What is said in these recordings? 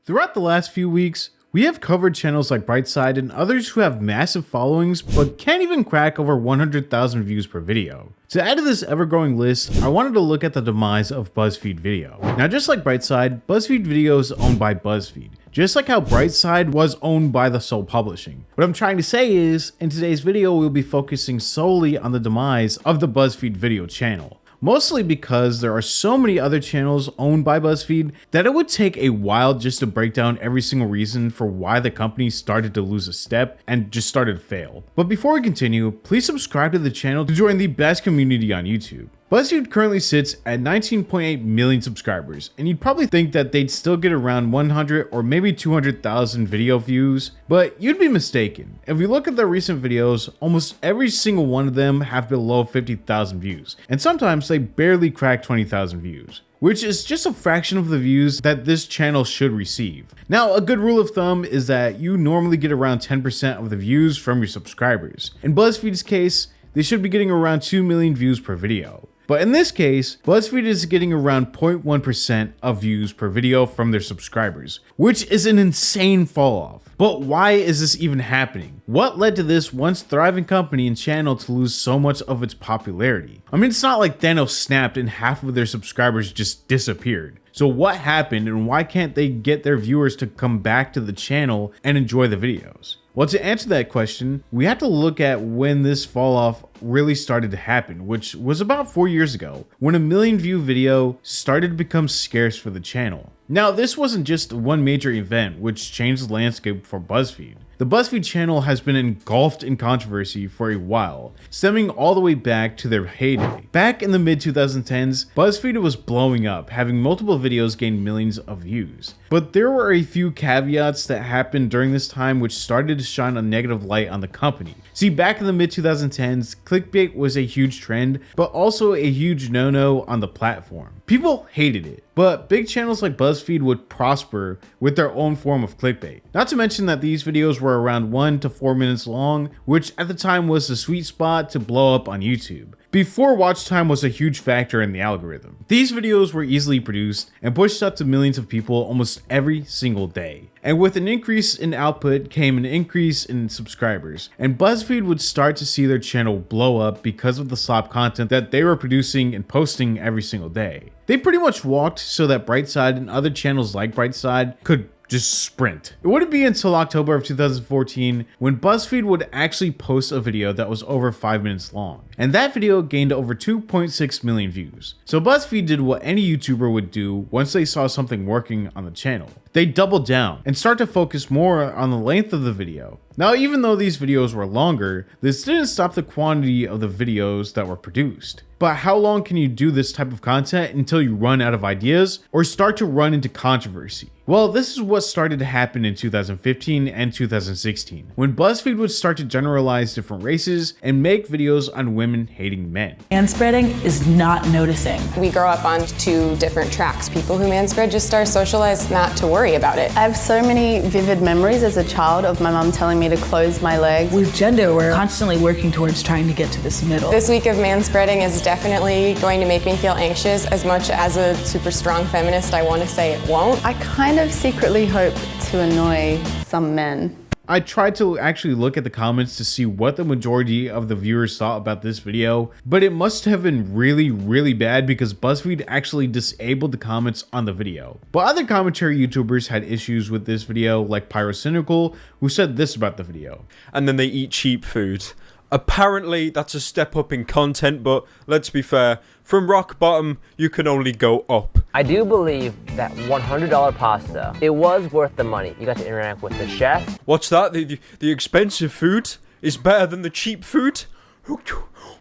Throughout the last few weeks, we have covered channels like Brightside and others who have massive followings but can't even crack over 100,000 views per video. To add to this ever-growing list, I wanted to look at the demise of BuzzFeed Video. Now, just like Brightside, BuzzFeed Video is owned by BuzzFeed, just like how Brightside was owned by the Soul Publishing. What I'm trying to say is, in today's video, we'll be focusing solely on the demise of the BuzzFeed Video channel. Mostly because there are so many other channels owned by BuzzFeed that it would take a while just to break down every single reason for why the company started to lose a step and just started to fail. But before we continue, please subscribe to the channel to join the best community on YouTube. BuzzFeed currently sits at 19.8 million subscribers, and you'd probably think that they'd still get around 100 or maybe 200,000 video views, but you'd be mistaken. If you look at their recent videos, almost every single one of them have below 50,000 views, and sometimes they barely crack 20,000 views, which is just a fraction of the views that this channel should receive. Now, a good rule of thumb is that you normally get around 10% of the views from your subscribers. In BuzzFeed's case, they should be getting around 2 million views per video. But in this case, BuzzFeed is getting around 0.1% of views per video from their subscribers, which is an insane fall off. But why is this even happening? What led to this once thriving company and channel to lose so much of its popularity? I mean, it's not like Thanos snapped and half of their subscribers just disappeared. So what happened and why can't they get their viewers to come back to the channel and enjoy the videos? Well, to answer that question, we have to look at when this fall off really started to happen, which was about 4 years ago, when a 1 million view video started to become scarce for the channel. Now, this wasn't just one major event which changed the landscape for BuzzFeed. The BuzzFeed channel has been engulfed in controversy for a while, stemming all the way back to their heyday. Back in the mid-2010s, BuzzFeed was blowing up, having multiple videos gain millions of views. But there were a few caveats that happened during this time which started to shine a negative light on the company. See, back in the mid-2010s, clickbait was a huge trend, but also a huge no-no on the platform. People hated it, but big channels like BuzzFeed would prosper with their own form of clickbait. Not to mention that these videos were around 1 to 4 minutes long, which at the time was the sweet spot to blow up on YouTube, before watch time was a huge factor in the algorithm. These videos were easily produced and pushed up to millions of people almost every single day. And with an increase in output came an increase in subscribers, and BuzzFeed would start to see their channel blow up because of the slop content that they were producing and posting every single day. They pretty much walked so that Brightside and other channels like Brightside could just sprint. It wouldn't be until October of 2014 when BuzzFeed would actually post a video that was over 5 minutes long, and that video gained over 2.6 million views. So BuzzFeed did what any YouTuber would do once they saw something working on the channel. They doubled down and start to focus more on the length of the video. Now, even though these videos were longer, this didn't stop the quantity of the videos that were produced. But how long can you do this type of content until you run out of ideas or start to run into controversy? Well, this is what started to happen in 2015 and 2016, when BuzzFeed would start to generalize different races and make videos on women hating men. Manspreading is not noticing. We grow up on 2 different tracks. People who manspread just are socialized not to worry about it. I have so many vivid memories as a child of my mum telling me to close my legs. With gender, we're constantly working towards trying to get to this middle. This week of manspreading is definitely going to make me feel anxious. As much as a super strong feminist, I want to say it won't. I kind of secretly hope to annoy some men. I tried to actually look at the comments to see what the majority of the viewers thought about this video, but it must have been really bad because BuzzFeed actually disabled the comments on the video. But other commentary YouTubers had issues with this video, like Pyrocynical, who said this about the video. And then they eat cheap food. Apparently that's a step up in content, but let's be fair, from rock bottom you can only go up. I do believe that $100 pasta, it was worth the money. You got to interact with the chef. What's that? The expensive food is better than the cheap food?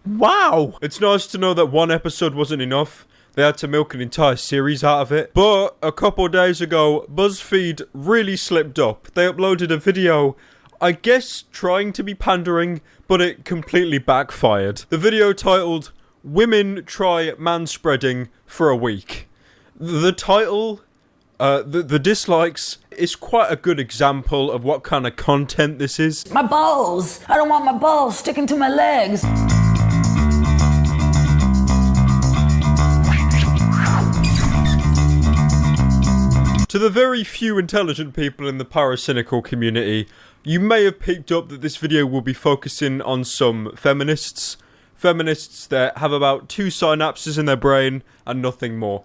Wow! It's nice to know that one episode wasn't enough. They had to milk an entire series out of it. But a couple days ago, BuzzFeed really slipped up. They uploaded a video, I guess trying to be pandering, but it completely backfired. The video titled, "Women Try Manspreading for a Week." The title, the dislikes, is quite a good example of what kind of content this is. My balls! I don't want my balls sticking to my legs. To the very few intelligent people in the paracynical community, you may have picked up that this video will be focusing on some feminists. Feminists that have about 2 synapses in their brain and nothing more.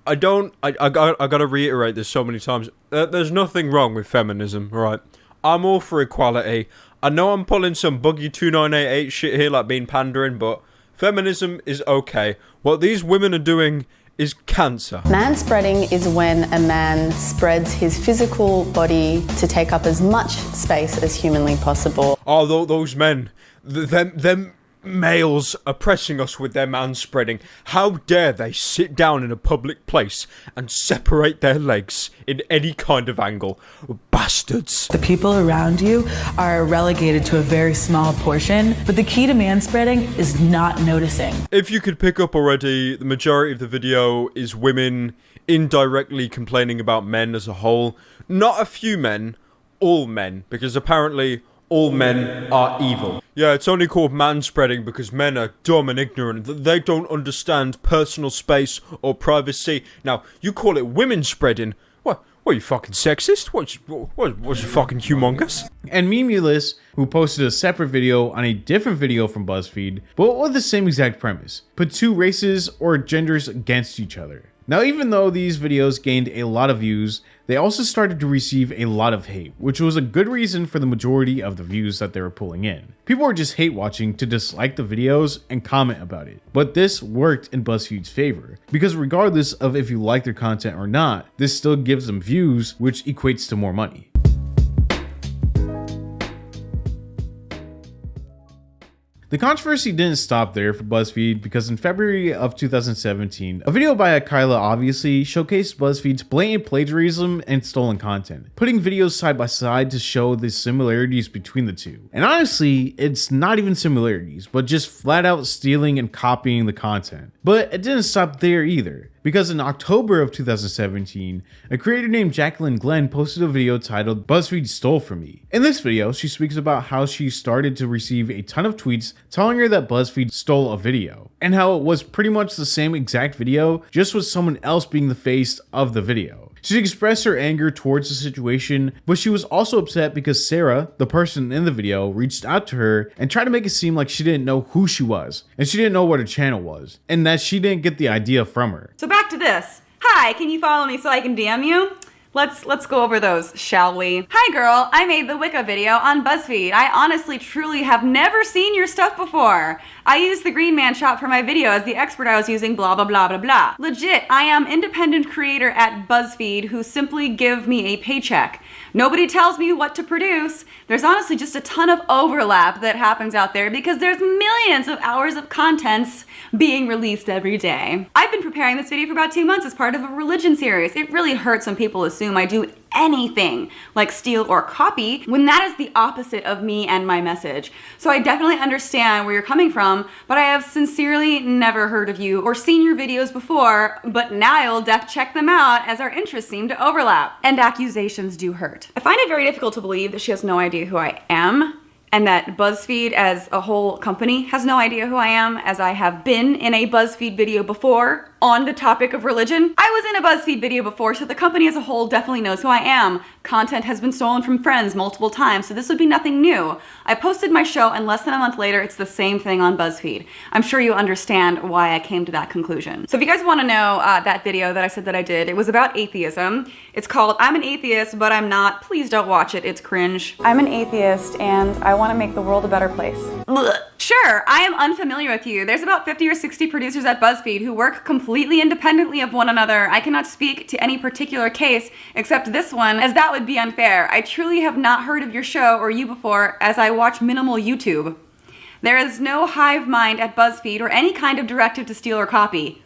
I gotta reiterate this so many times. There's nothing wrong with feminism, right? I'm all for equality. I know I'm pulling some buggy 2988 shit here, like being pandering, but feminism is okay. What these women are doing is cancer. Manspreading is when a man spreads his physical body to take up as much space as humanly possible. Oh, those men, them males oppressing us with their manspreading. How dare they sit down in a public place and separate their legs in any kind of angle? Bastards. The people around you are relegated to a very small portion, but the key to manspreading is not noticing. If you could pick up already, the majority of the video is women indirectly complaining about men as a whole. Not a few men, all men, because apparently all men are evil. Yeah, it's only called manspreading because men are dumb and ignorant. They don't understand personal space or privacy. Now, you call it women spreading. What are you, fucking sexist? What's you fucking humongous? And Memulous, who posted a separate video on a different video from BuzzFeed, but with the same exact premise. Put 2 races or genders against each other. Now, even though these videos gained a lot of views, they also started to receive a lot of hate, which was a good reason for the majority of the views that they were pulling in. People were just hate watching to dislike the videos and comment about it. But this worked in BuzzFeed's favor, because regardless of if you like their content or not, this still gives them views, which equates to more money. The controversy didn't stop there for BuzzFeed, because in February of 2017, a video by Kyla obviously showcased BuzzFeed's blatant plagiarism and stolen content, putting videos side by side to show the similarities between the two. And honestly, it's not even similarities, but just flat out stealing and copying the content. But it didn't stop there either, because in October of 2017, a creator named Jacqueline Glenn posted a video titled "BuzzFeed Stole From Me." In this video, she speaks about how she started to receive a ton of tweets telling her that BuzzFeed stole a video, and how it was pretty much the same exact video, just with someone else being the face of the video. She expressed her anger towards the situation, but she was also upset because Sarah, the person in the video, reached out to her and tried to make it seem like she didn't know who she was, and she didn't know what her channel was, and that she didn't get the idea from her. So back to this. Hi, can you follow me so I can DM you? Let's go over those, shall we? Hi girl, I made the Wicca video on BuzzFeed. I honestly truly have never seen your stuff before. I used the Green Man shop for my video as the expert I was using, blah blah blah blah blah. Legit, I am independent creator at BuzzFeed who simply give me a paycheck. Nobody tells me what to produce. There's honestly just a ton of overlap that happens out there because there's millions of hours of contents being released every day. I've been preparing this video for about 2 months as part of a religion series. It really hurts when people assume I do anything like steal or copy when that is the opposite of me and my message. So I definitely understand where you're coming from, but I have sincerely never heard of you or seen your videos before, but now I will check them out as our interests seem to overlap. And accusations do hurt. I find it very difficult to believe that she has no idea who I am, and that BuzzFeed as a whole company has no idea who I am, as I have been in a BuzzFeed video before on the topic of religion. I was in a BuzzFeed video before, so the company as a whole definitely knows who I am. Content has been stolen from friends multiple times, so this would be nothing new. I posted my show, and less than a month later, it's the same thing on BuzzFeed. I'm sure you understand why I came to that conclusion. So if you guys want to know that video that I said that I did, it was about atheism. It's called "I'm an Atheist, but I'm Not." Please don't watch it, it's cringe. I'm an atheist, and I want to make the world a better place. Ugh. Sure, I am unfamiliar with you. There's about 50 or 60 producers at BuzzFeed who work completely independently of one another. I cannot speak to any particular case except this one, as that would be unfair. I truly have not heard of your show or you before, as I watch minimal YouTube. There is no hive mind at BuzzFeed or any kind of directive to steal or copy.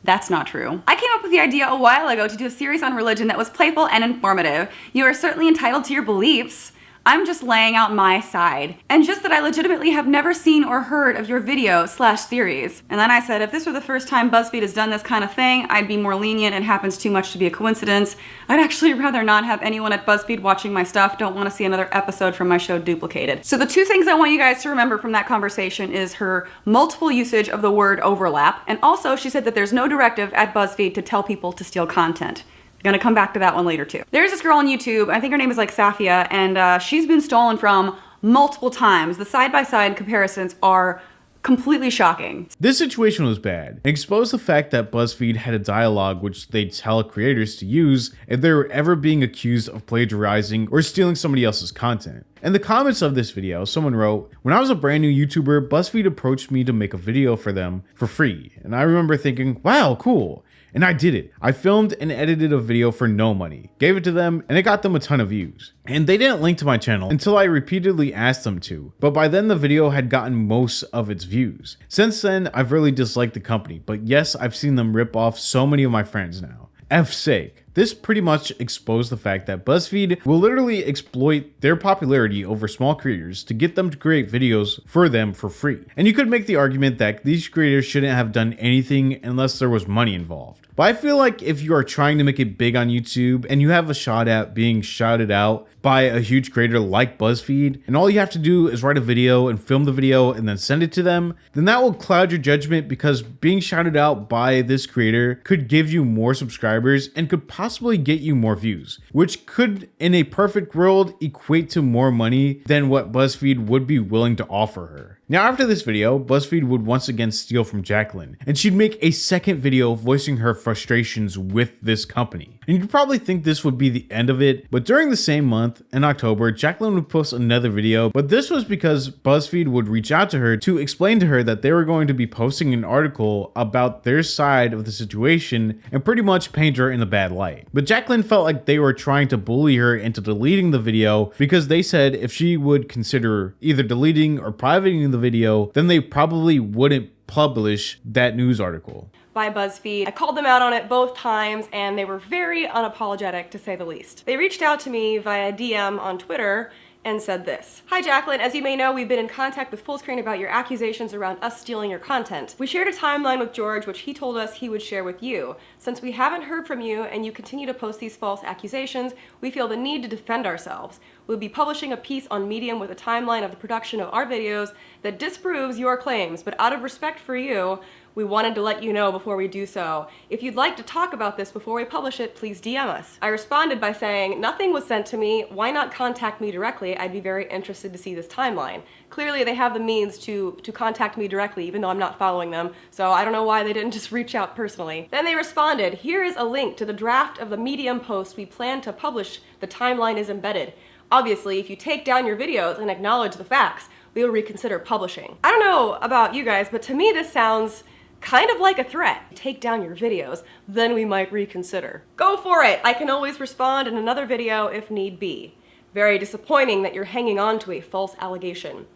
That's not true. I came up with the idea a while ago to do a series on religion that was playful and informative. You are certainly entitled to your beliefs. I'm just laying out my side. And just that I legitimately have never seen or heard of your video/series. And then I said, if this were the first time BuzzFeed has done this kind of thing, I'd be more lenient. It happens too much to be a coincidence. I'd actually rather not have anyone at BuzzFeed watching my stuff. Don't want to see another episode from my show duplicated. So the 2 things I want you guys to remember from that conversation is her multiple usage of the word overlap. And also she said that there's no directive at BuzzFeed to tell people to steal content. Gonna come back to that one later too. There's this girl on YouTube, I think her name is like Safiya, and she's been stolen from multiple times. The side-by-side comparisons are completely shocking. This situation was bad. It exposed the fact that BuzzFeed had a dialogue which they tell creators to use if they were ever being accused of plagiarizing or stealing somebody else's content. In the comments of this video, someone wrote, "When I was a brand new YouTuber, BuzzFeed approached me to make a video for them for free. And I remember thinking, wow, cool. And I did it. I filmed and edited a video for no money, gave it to them, and it got them a ton of views. And they didn't link to my channel until I repeatedly asked them to, but by then the video had gotten most of its views. Since then, I've really disliked the company, but yes, I've seen them rip off so many of my friends now. F's sake." This pretty much exposed the fact that BuzzFeed will literally exploit their popularity over small creators to get them to create videos for them for free. And you could make the argument that these creators shouldn't have done anything unless there was money involved. But I feel like if you are trying to make it big on YouTube and you have a shot at being shouted out by a huge creator like BuzzFeed, and all you have to do is write a video and film the video and then send it to them, then that will cloud your judgment, because being shouted out by this creator could give you more subscribers and could possibly get you more views, which could, in a perfect world, equate to more money than what BuzzFeed would be willing to offer her. Now, after this video, BuzzFeed would once again steal from Jacqueline, and she'd make a second video voicing her frustrations with this company. And you'd probably think this would be the end of it, but during the same month, in October, Jacqueline would post another video, but this was because BuzzFeed would reach out to her to explain to her that they were going to be posting an article about their side of the situation and pretty much paint her in a bad light. But Jacqueline felt like they were trying to bully her into deleting the video, because they said if she would consider either deleting or privating the video, then they probably wouldn't publish that news article. By BuzzFeed. I called them out on it both times, and they were very unapologetic, to say the least. They reached out to me via DM on Twitter and said this: "Hi Jacqueline, as you may know, we've been in contact with Fullscreen about your accusations around us stealing your content. We shared a timeline with George, which he told us he would share with you. Since we haven't heard from you and you continue to post these false accusations, we feel the need to defend ourselves. We'll be publishing a piece on Medium with a timeline of the production of our videos that disproves your claims, but out of respect for you, we wanted to let you know before we do so. If you'd like to talk about this before we publish it, please DM us." I responded by saying, "Nothing was sent to me. Why not contact me directly? I'd be very interested to see this timeline." Clearly they have the means to contact me directly, even though I'm not following them, so I don't know why they didn't just reach out personally. Then they responded, "Here is a link to the draft of the Medium post we plan to publish. The timeline is embedded. Obviously, if you take down your videos and acknowledge the facts, we will reconsider publishing." I don't know about you guys, but to me this sounds kind of like a threat. Take down your videos, then we might reconsider. Go for it! I can always respond in another video if need be. Very disappointing that you're hanging on to a false allegation.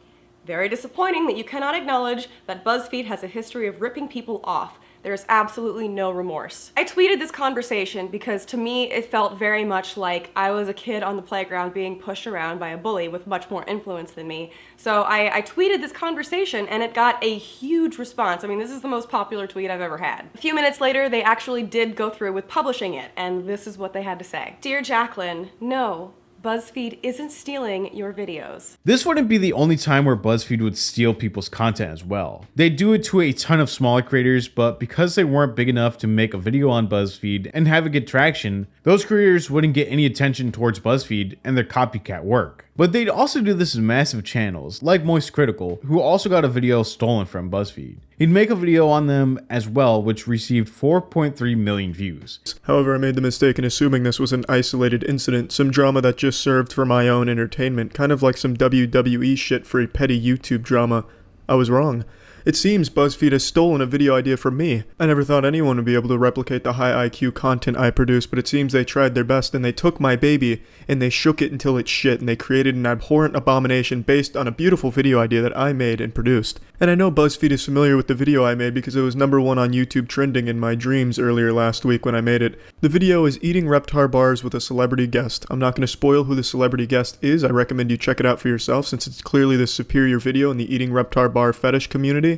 Very disappointing that you cannot acknowledge that BuzzFeed has a history of ripping people off. There's absolutely no remorse. I tweeted this conversation because to me it felt very much like I was a kid on the playground being pushed around by a bully with much more influence than me. So I tweeted this conversation and it got a huge response. I mean, this is the most popular tweet I've ever had. A few minutes later, they actually did go through with publishing it, and this is what they had to say. "Dear Jacqueline, no. BuzzFeed isn't stealing your videos." This wouldn't be the only time where BuzzFeed would steal people's content as well. They do it to a ton of smaller creators, but because they weren't big enough to make a video on BuzzFeed and have it get traction, those creators wouldn't get any attention towards BuzzFeed and their copycat work. But they'd also do this in massive channels, like Moist Critical, who also got a video stolen from BuzzFeed. He'd make a video on them as well, which received 4.3 million views. However, I made the mistake in assuming this was an isolated incident, some drama that just served for my own entertainment, kind of like some WWE shit for a petty YouTube drama. I was wrong. It seems BuzzFeed has stolen a video idea from me. I never thought anyone would be able to replicate the high IQ content I produce, but it seems they tried their best and they took my baby and they shook it until it's shit, and they created an abhorrent abomination based on a beautiful video idea that I made and produced. And I know BuzzFeed is familiar with the video I made because it was #1 on YouTube trending in my dreams earlier last week when I made it. The video is eating Reptar bars with a celebrity guest. I'm not going to spoil who the celebrity guest is. I recommend you check it out for yourself since it's clearly the superior video in the eating Reptar bar fetish community.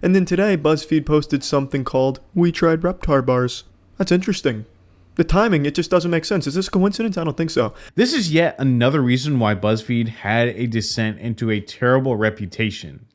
And then today, BuzzFeed posted something called, "We tried Reptar bars." That's interesting. The timing, it just doesn't make sense. Is this a coincidence? I don't think so. This is yet another reason why BuzzFeed had a descent into a terrible reputation.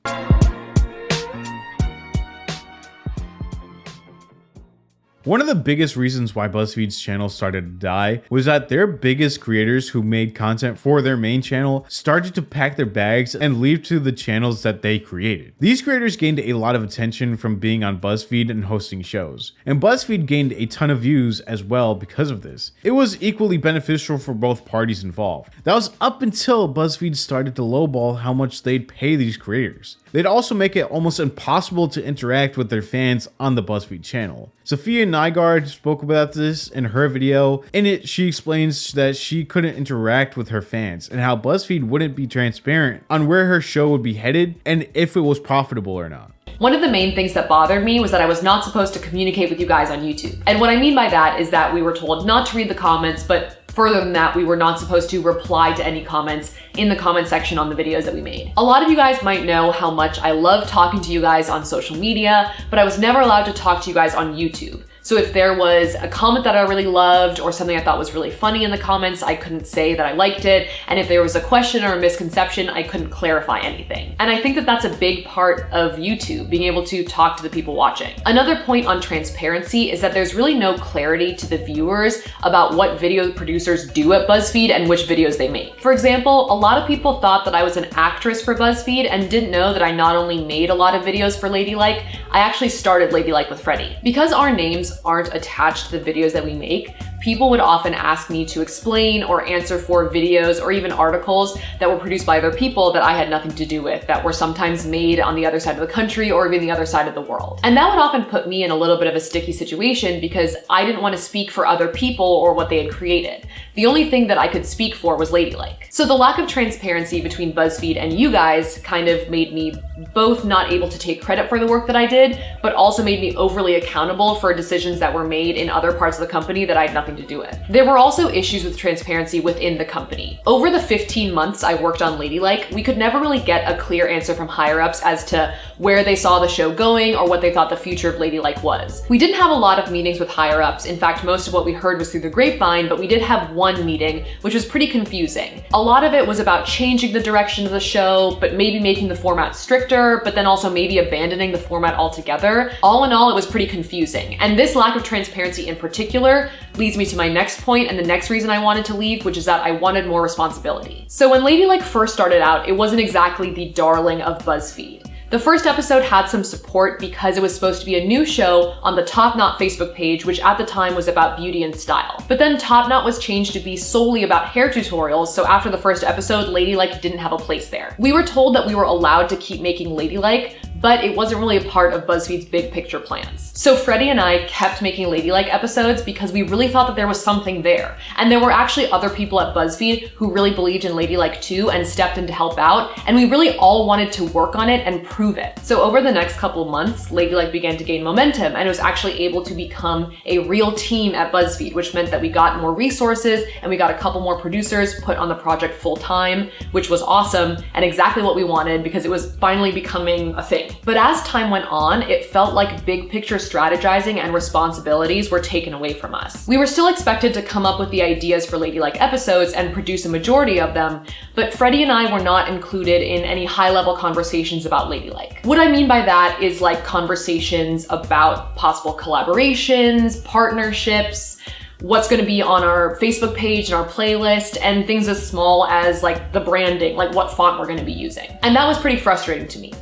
One of the biggest reasons why BuzzFeed's channel started to die was that their biggest creators who made content for their main channel started to pack their bags and leave to the channels that they created. These creators gained a lot of attention from being on BuzzFeed and hosting shows, and BuzzFeed gained a ton of views as well because of this. It was equally beneficial for both parties involved. That was up until BuzzFeed started to lowball how much they'd pay these creators. They'd also make it almost impossible to interact with their fans on the BuzzFeed channel. Safiya Nygaard spoke about this in her video. In it, she explains that she couldn't interact with her fans and how BuzzFeed wouldn't be transparent on where her show would be headed and if it was profitable or not. One of the main things that bothered me was that I was not supposed to communicate with you guys on YouTube. And what I mean by that is that we were told not to read the comments, but further than that, we were not supposed to reply to any comments in the comment section on the videos that we made. A lot of you guys might know how much I love talking to you guys on social media, but I was never allowed to talk to you guys on YouTube. So if there was a comment that I really loved or something I thought was really funny in the comments, I couldn't say that I liked it. And if there was a question or a misconception, I couldn't clarify anything. And I think that that's a big part of YouTube, being able to talk to the people watching. Another point on transparency is that there's really no clarity to the viewers about what video producers do at BuzzFeed and which videos they make. For example, a lot of people thought that I was an actress for BuzzFeed and didn't know that I not only made a lot of videos for Ladylike, I actually started Ladylike with Freddie. Because our names aren't attached to the videos that we make, people would often ask me to explain or answer for videos or even articles that were produced by other people that I had nothing to do with, that were sometimes made on the other side of the country or even the other side of the world. And that would often put me in a little bit of a sticky situation because I didn't want to speak for other people or what they had created. The only thing that I could speak for was Ladylike. So the lack of transparency between BuzzFeed and you guys kind of made me both not able to take credit for the work that I did, but also made me overly accountable for decisions that were made in other parts of the company that I had nothing to do with. There were also issues with transparency within the company. Over the 15 months I worked on Ladylike, we could never really get a clear answer from higher ups as to where they saw the show going or what they thought the future of Ladylike was. We didn't have a lot of meetings with higher ups. In fact, most of what we heard was through the grapevine, but we did have one meeting, which was pretty confusing. A lot of it was about changing the direction of the show, but maybe making the format stricter, but then also maybe abandoning the format altogether. All in all, it was pretty confusing. And this lack of transparency in particular leads me to my next point and the next reason I wanted to leave, which is that I wanted more responsibility. So when Ladylike first started out, it wasn't exactly the darling of BuzzFeed. The first episode had some support because it was supposed to be a new show on the Top Knot Facebook page, which at the time was about beauty and style. But then Top Knot was changed to be solely about hair tutorials, so after the first episode, Ladylike didn't have a place there. We were told that we were allowed to keep making Ladylike, but it wasn't really a part of BuzzFeed's big picture plans. So Freddie and I kept making Ladylike episodes because we really thought that there was something there. And there were actually other people at BuzzFeed who really believed in Ladylike too and stepped in to help out, and we really all wanted to work on it and prove it. So over the next couple months, Ladylike began to gain momentum and it was actually able to become a real team at BuzzFeed, which meant that we got more resources and we got a couple more producers put on the project full time, which was awesome and exactly what we wanted because it was finally becoming a thing. But as time went on, it felt like big picture strategizing and responsibilities were taken away from us. We were still expected to come up with the ideas for Ladylike episodes and produce a majority of them, but Freddie and I were not included in any high-level conversations about Ladylike. What I mean by that is like conversations about possible collaborations, partnerships, what's going to be on our Facebook page and our playlist, and things as small as like the branding, like what font we're going to be using. And that was pretty frustrating to me.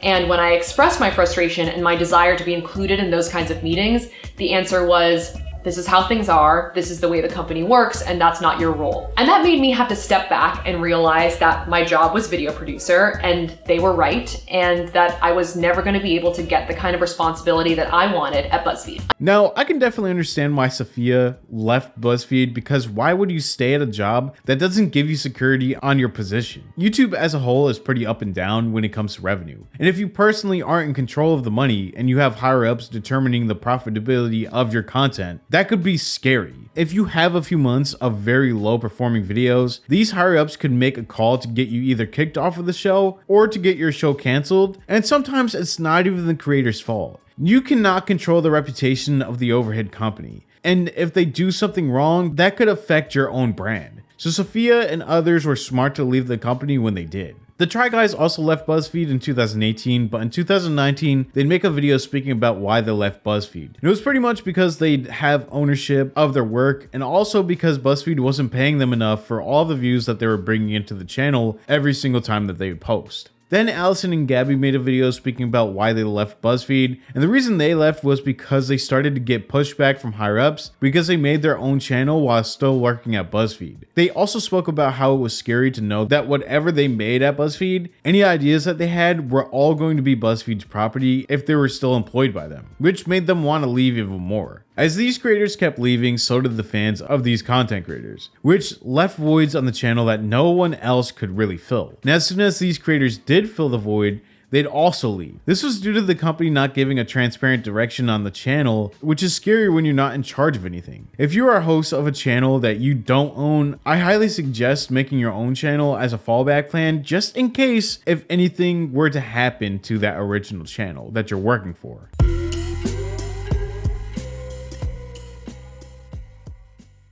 And when I expressed my frustration and my desire to be included in those kinds of meetings, the answer was, this is how things are, this is the way the company works, and that's not your role. And that made me have to step back and realize that my job was video producer, and they were right, and that I was never going to be able to get the kind of responsibility that I wanted at BuzzFeed. Now, I can definitely understand why Safiya left BuzzFeed, because why would you stay at a job that doesn't give you security on your position? YouTube as a whole is pretty up and down when it comes to revenue. And if you personally aren't in control of the money and you have higher ups determining the profitability of your content, that could be scary. If you have a few months of very low performing videos, these higher ups could make a call to get you either kicked off of the show or to get your show canceled, and sometimes it's not even the creator's fault. You cannot control the reputation of the overhead company, and if they do something wrong, that could affect your own brand. So Safiya and others were smart to leave the company when they did. The Try Guys also left BuzzFeed in 2018, but in 2019, they'd make a video speaking about why they left BuzzFeed. And it was pretty much because they'd have ownership of their work, and also because BuzzFeed wasn't paying them enough for all the views that they were bringing into the channel every single time that they would post. Then Allison and Gabby made a video speaking about why they left BuzzFeed, and the reason they left was because they started to get pushback from higher ups because they made their own channel while still working at BuzzFeed. They also spoke about how it was scary to know that whatever they made at BuzzFeed, any ideas that they had were all going to be BuzzFeed's property if they were still employed by them, which made them want to leave even more. As these creators kept leaving, so did the fans of these content creators, which left voids on the channel that no one else could really fill. And as soon as these creators did fill the void, they'd also leave. This was due to the company not giving a transparent direction on the channel, which is scary when you're not in charge of anything. If you are a host of a channel that you don't own, I highly suggest making your own channel as a fallback plan, just in case if anything were to happen to that original channel that you're working for.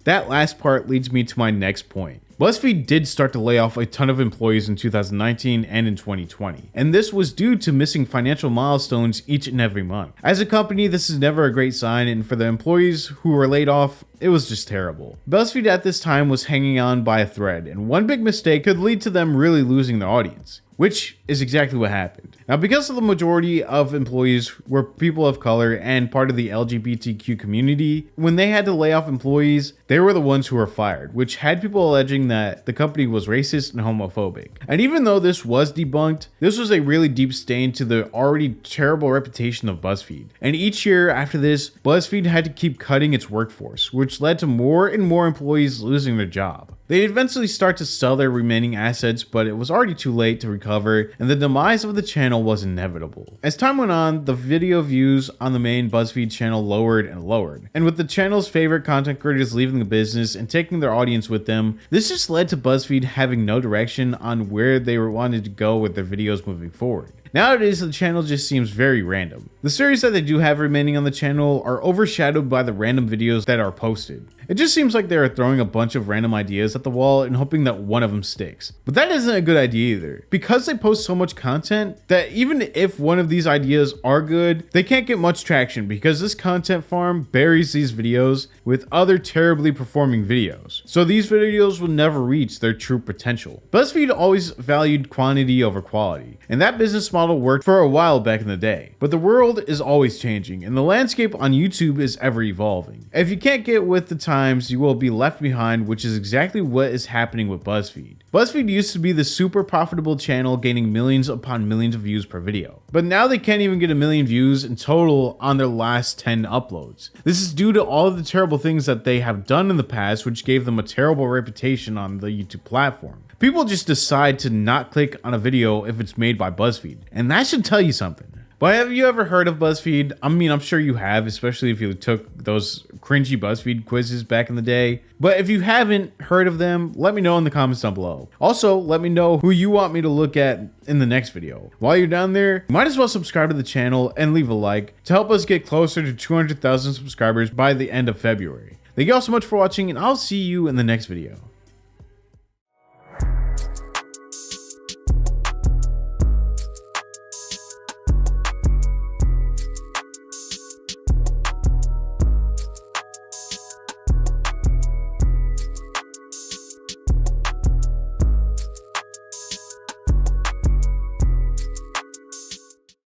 That last part leads me to my next point. BuzzFeed did start to lay off a ton of employees in 2019 and in 2020, and this was due to missing financial milestones each and every month. As a company, this is never a great sign, and for the employees who were laid off, it was just terrible. BuzzFeed at this time was hanging on by a thread, and one big mistake could lead to them really losing their audience, which is exactly what happened. Now, because of the majority of employees were people of color and part of the LGBTQ community, when they had to lay off employees, they were the ones who were fired, which had people alleging that the company was racist and homophobic. And even though this was debunked, this was a really deep stain to the already terrible reputation of BuzzFeed. And each year after this, BuzzFeed had to keep cutting its workforce, which led to more and more employees losing their job. They eventually start to sell their remaining assets, but it was already too late to recover, and the demise of the channel was inevitable. As time went on, the video views on the main BuzzFeed channel lowered and lowered, and with the channel's favorite content creators leaving the business and taking their audience with them, this just led to BuzzFeed having no direction on where they wanted to go with their videos moving forward. Nowadays, the channel just seems very random. The series that they do have remaining on the channel are overshadowed by the random videos that are posted. It just seems like they are throwing a bunch of random ideas at the wall and hoping that one of them sticks. But that isn't a good idea either, because they post so much content that even if one of these ideas are good, they can't get much traction because this content farm buries these videos with other terribly performing videos. So these videos will never reach their true potential. BuzzFeed always valued quantity over quality, and that business model worked for a while back in the day. But the world is always changing, and the landscape on YouTube is ever evolving. If you can't get with the times, you will be left behind, which is exactly what is happening with BuzzFeed. BuzzFeed used to be the super profitable channel gaining millions upon millions of views per video, but now they can't even get 1 million views in total on their last 10 uploads. This is due to all of the terrible things that they have done in the past, which gave them a terrible reputation on the YouTube platform. People just decide to not click on a video if it's made by BuzzFeed, and that should tell you something. But have you ever heard of BuzzFeed? I mean, I'm sure you have, especially if you took those cringy BuzzFeed quizzes back in the day. But if you haven't heard of them, let me know in the comments down below. Also, let me know who you want me to look at in the next video. While you're down there, you might as well subscribe to the channel and leave a like to help us get closer to 200,000 subscribers by the end of February. Thank you all so much for watching, and I'll see you in the next video.